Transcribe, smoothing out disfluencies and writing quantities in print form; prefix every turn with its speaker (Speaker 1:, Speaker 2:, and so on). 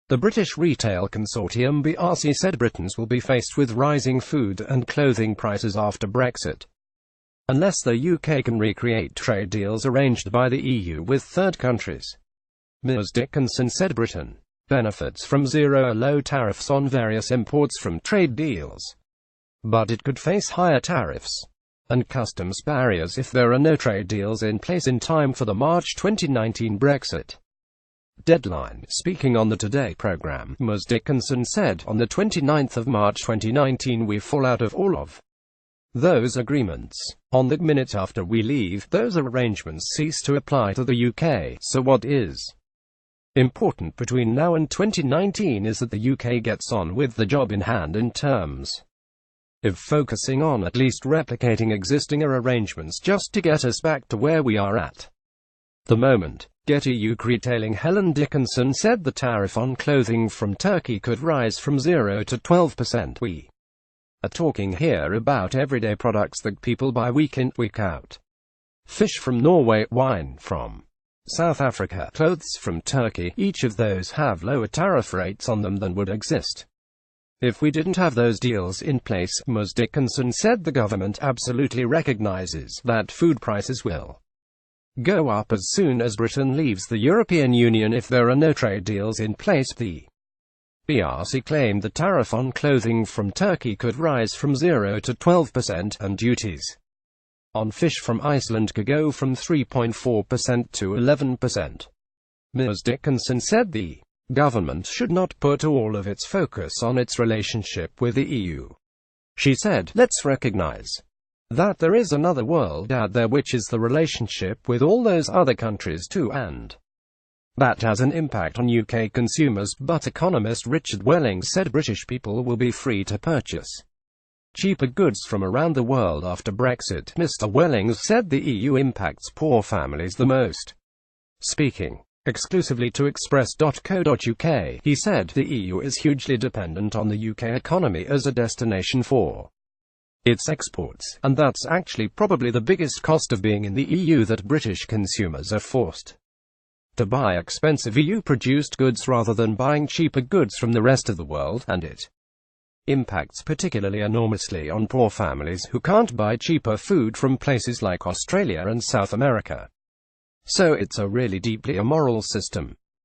Speaker 1: The British Retail Consortium BRC said Britons will be faced with rising food and clothing prices after Brexit, unless the UK can recreate trade deals arranged by the EU with third countries. Ms. Dickinson said Britain benefits from zero or low tariffs on various imports from trade deals, but it could face higher tariffs and customs barriers if there are no trade deals in place in time for the March 2019 Brexit deadline. Speaking on the Today programme, Ms. Dickinson said, "On the 29th of March 2019 we fall out of all of those agreements. On the minute after we leave, those arrangements cease to apply to the UK. So what is important between now and 2019 is that the UK gets on with the job in hand in terms of focusing on at least replicating existing arrangements just to get us back to where we are at the moment." Getty UK retailing Helen Dickinson said the tariff on clothing from Turkey could rise from 0 to 12%. "We are talking here about everyday products that people buy week in, week out. Fish from Norway, wine from South Africa, clothes from Turkey. Each of those have lower tariff rates on them than would exist if we didn't have those deals in place." Ms. Dickinson said the government absolutely recognizes that food prices will go up as soon as Britain leaves the European Union if there are no trade deals in place. The BRC claimed the tariff on clothing from Turkey could rise from 0 to 12%, and duties on fish from Iceland could go from 3.4% to 11%. Ms. Dickinson said the government should not put all of its focus on its relationship with the EU. She said, "Let's recognize that there is another world out there, which is the relationship with all those other countries too, and that has an impact on UK consumers." But economist Richard Wellings said British people will be free to purchase cheaper goods from around the world after Brexit. Mr. Wellings said the EU impacts poor families the most. Speaking exclusively to Express.co.uk, he said, "The EU is hugely dependent on the UK economy as a destination for its exports, and that's actually probably the biggest cost of being in the EU, that British consumers are forced to buy expensive EU-produced goods rather than buying cheaper goods from the rest of the world, and it impacts particularly enormously on poor families who can't buy cheaper food from places like Australia and South America. So it's a really deeply immoral system."